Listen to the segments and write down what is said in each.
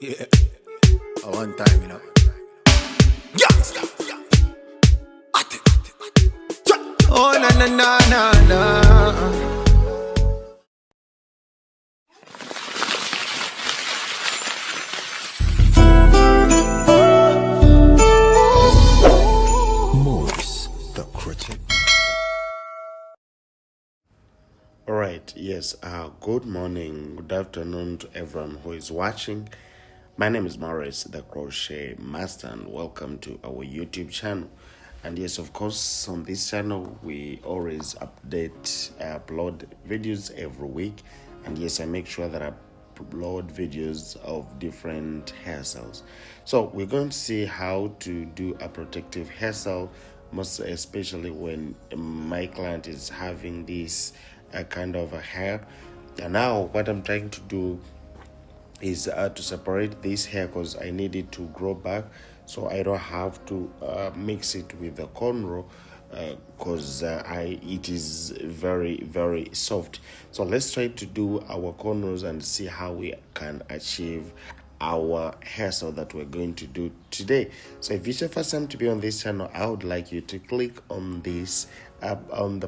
Yeah, a one time, Youngster. Oh, na na na na na. Morris, the critic. Alright, yes, good morning, good afternoon to everyone who is watching. My name is Morris, the Crochet Master, and welcome to our YouTube channel. And yes, of course, on this channel, we always upload videos every week. And yes, I make sure that I upload videos of different hairstyles. So we're going to see how to do a protective hairstyle, most especially when my client is having this kind of a hair. And now what I'm trying to do is to separate this hair because I need it to grow back, so I don't have to mix it with the cornrow because it is very soft. So let's try to do our cornrows and see how we can achieve our hairstyle that we're going to do today. So if it's your first time to be on this channel, I would like you to click on this on the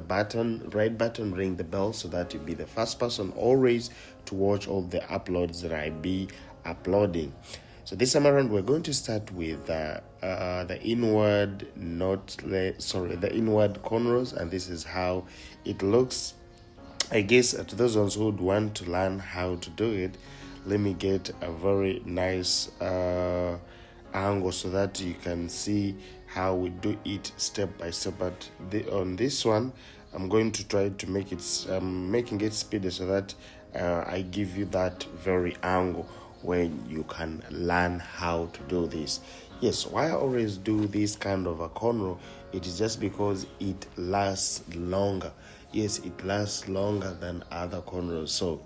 red button, ring the bell, so that you'll be the first person always to watch all the uploads that I be uploading. So this time around, we're going to start with the inward cornrows, and this is how it looks. I guess to those ones who would want to learn how to do it, let me get a very nice angle so that you can see how we do it step by step. But on this one, I'm going to try to make it making it speedy so that I give you that very angle where you can learn how to do this. Yes, why I always do this kind of a cornrow, it is just because it lasts longer. Yes, it lasts longer than other cornrows. So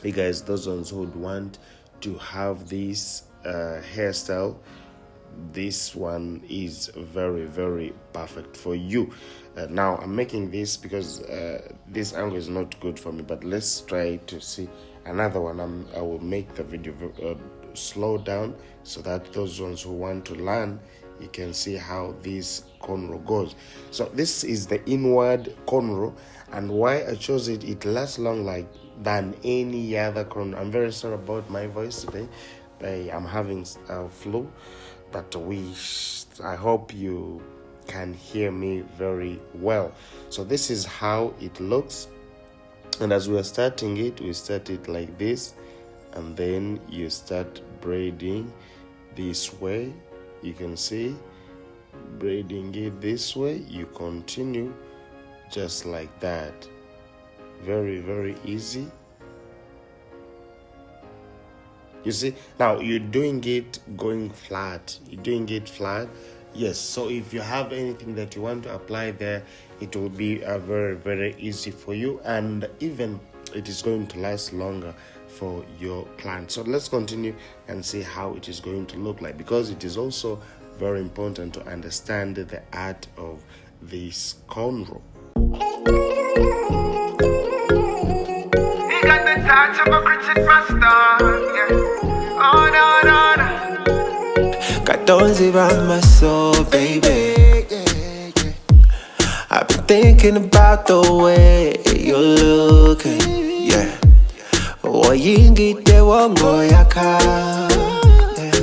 you guys, those ones who would want to have this hairstyle, this one is very perfect for you. Now I'm making this because this angle is not good for me, but let's try to see another one. I will make the video slow down so that those ones who want to learn, you can see how this cornrow goes. So this is the inward cornrow, and why I chose it, it lasts long than any other cornrow. I'm very sorry about my voice today. I'm having a flu, but I hope you can hear me very well. So this is how it looks, and as we are starting it, we start it like this, and then you start braiding this way. You can see braiding it this way, you continue just like that. Very easy. You see, now you're doing it going flat. You're doing it flat. Yes, so if you have anything that you want to apply there, it will be very easy for you, and even it is going to last longer for your client. So let's continue and see how it is going to look like, because it is also very important to understand the art of this cornrow. Got the touch of a critic master, yeah. Oh, no. Got those around my soul, baby. I've been thinking about the way you're looking, yeah. Oyingite wangoyaka, yeah.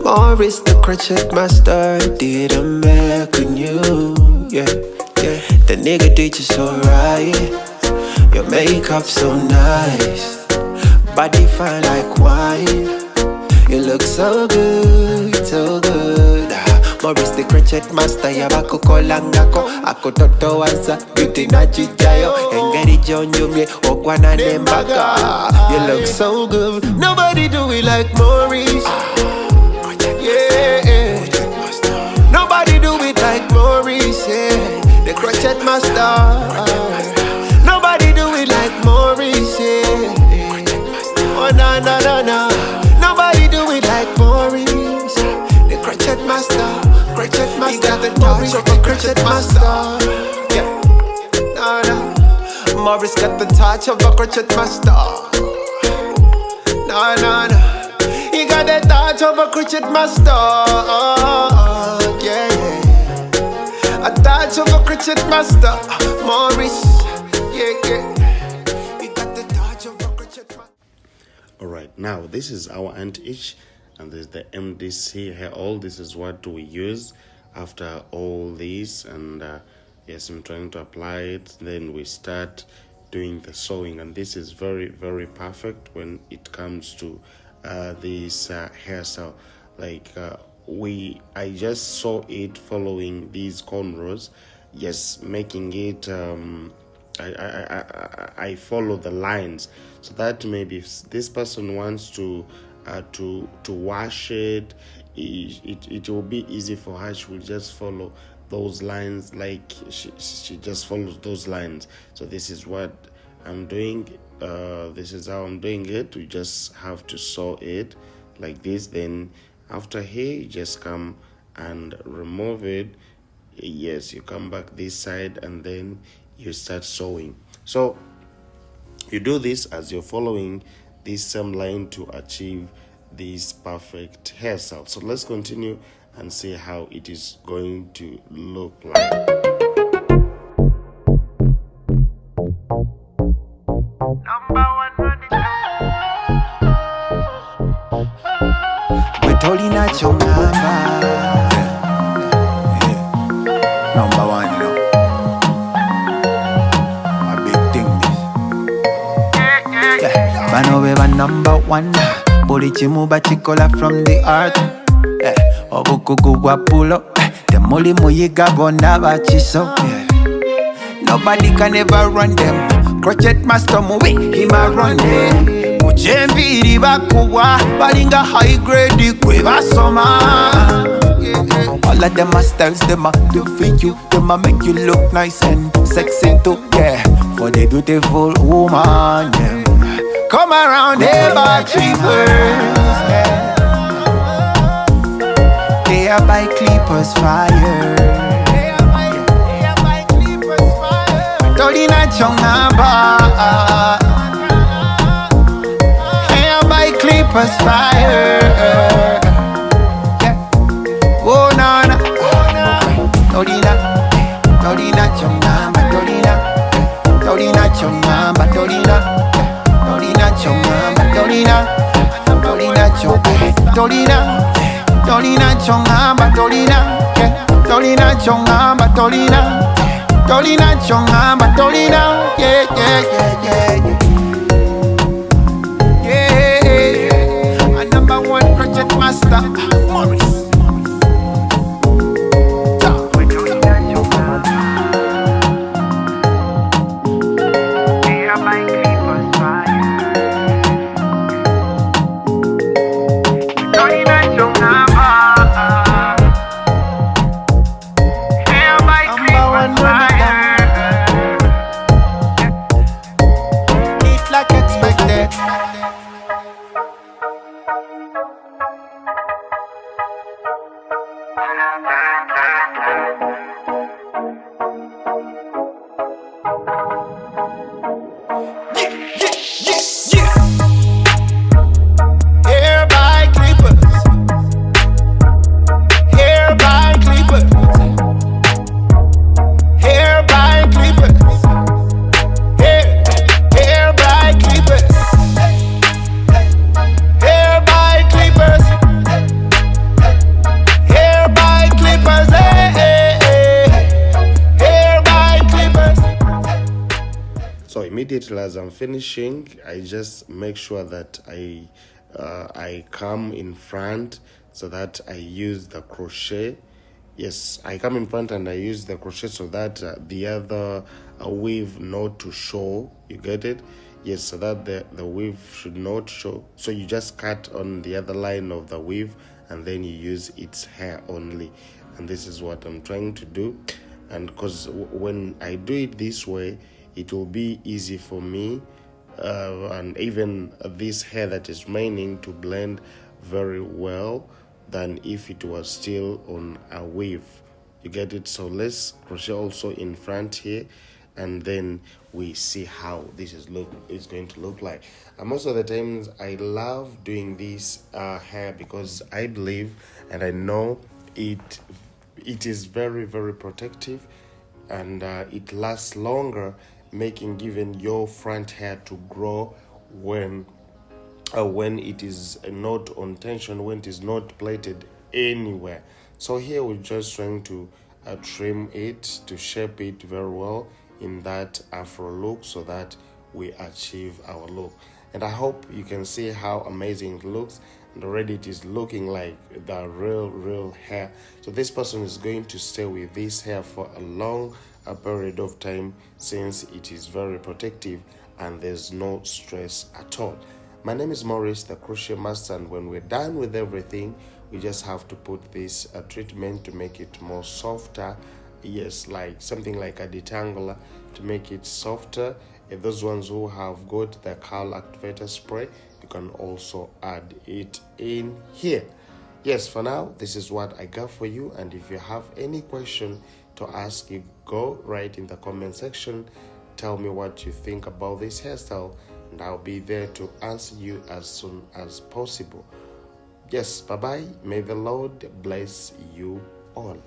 Morris, the critic master, did a make on you, yeah. The nigga did you so right. Your makeup so nice, body fine like wine. You look so good, so good. Morris the crochet master, yabako kolangako. Ako toto waza, beauty na chichayo. Engeri jonjumye, okwana nembaga. You look so good, nobody do it like Morris. Yeah, nobody do it like Morris, yeah. The crochet master. Nobody do it like Morris, yeah. Oh, no. Nobody do it like Morris. The crochet master. He got the touch of a crochet master. Yeah. No. Morris got the touch of a crochet master. No. of a crochet master. Yeah, yeah. A touch of a crochet master. Morris. Yeah, yeah. We got the touch of a crochet master. Alright, now this is our anti-itch, and there's the MDC hair oil. This is what we use after all this, and yes, I'm trying to apply it. Then we start doing the sewing, and this is very, very perfect when it comes to this hairstyle. Like I just saw it following these cornrows, yes, making it I follow the lines, so that maybe if this person wants to wash it, it will be easy for her. She will just follow those lines, like she just follows those lines. So this is what I'm doing. This is how I'm doing it. We just have to sew it like this. Then after here, you just come and remove it. Yes, you come back this side and then you start sewing. So you do this as you're following this same line to achieve this perfect hairstyle. So let's continue and see how it is going to look like. Number one running. We're totally not your mama. Number one, you know. A big thing, this. Yeah. Vanova number one. Body chimuba chikola from the art. Obukugu wapulo. The muli muyiga bona bachiso. Nobody can ever run them. Crochet master movie, he ma run them. Ujemviri bakuwa, balinga high grade kwe basoma. All of them are styles, them are do for you. Them are make you look nice and sexy too, yeah. For the beautiful woman, yeah. Come around here by creepers, yeah. They are by clippers fire. Dolina chongaba. They are by clippers fire. Oh na na, Dolina, Dolina chongamba, Dolina chongamba, Dolina chongamba, Dolina chongamba, Dolina chongamba, Dolina chongamba, Dolina, yeah, yeah, yeah, yeah, yeah. A number one crochet master, Morris. Immediately as I'm finishing, I just make sure that I come in front so that I use the crochet. Yes, I come in front and I use the crochet so that the other weave not to show. You get it? Yes, so that the weave should not show. So you just cut on the other line of the weave and then you use its hair only. And this is what I'm trying to do. And because when I do it this way, it will be easy for me and even this hair that is remaining to blend very well than if it was still on a weave. You get it? So let's crochet also in front here and then we see how this is going to look like. And most of the times I love doing this hair because I believe and I know it is very, very protective, and it lasts longer, making given your front hair to grow when it is not on tension, when it is not plaited anywhere. So here we're just trying to trim it, to shape it very well in that afro look so that we achieve our look. And I hope you can see how amazing it looks, and already it is looking like the real hair. So this person is going to stay with this hair for a long period of time, since it is very protective and there's no stress at all. My name is Maurice, the crochet master, and when we're done with everything, we just have to put this treatment to make it more softer. Yes, like something like a detangler to make it softer. And those ones who have got the curl activator spray, you can also add it in here. Yes, for now, this is what I got for you. And if you have any question to ask, you go right in the comment section. Tell me what you think about this hairstyle, and I'll be there to answer you as soon as possible. Yes, bye-bye. May the Lord bless you all.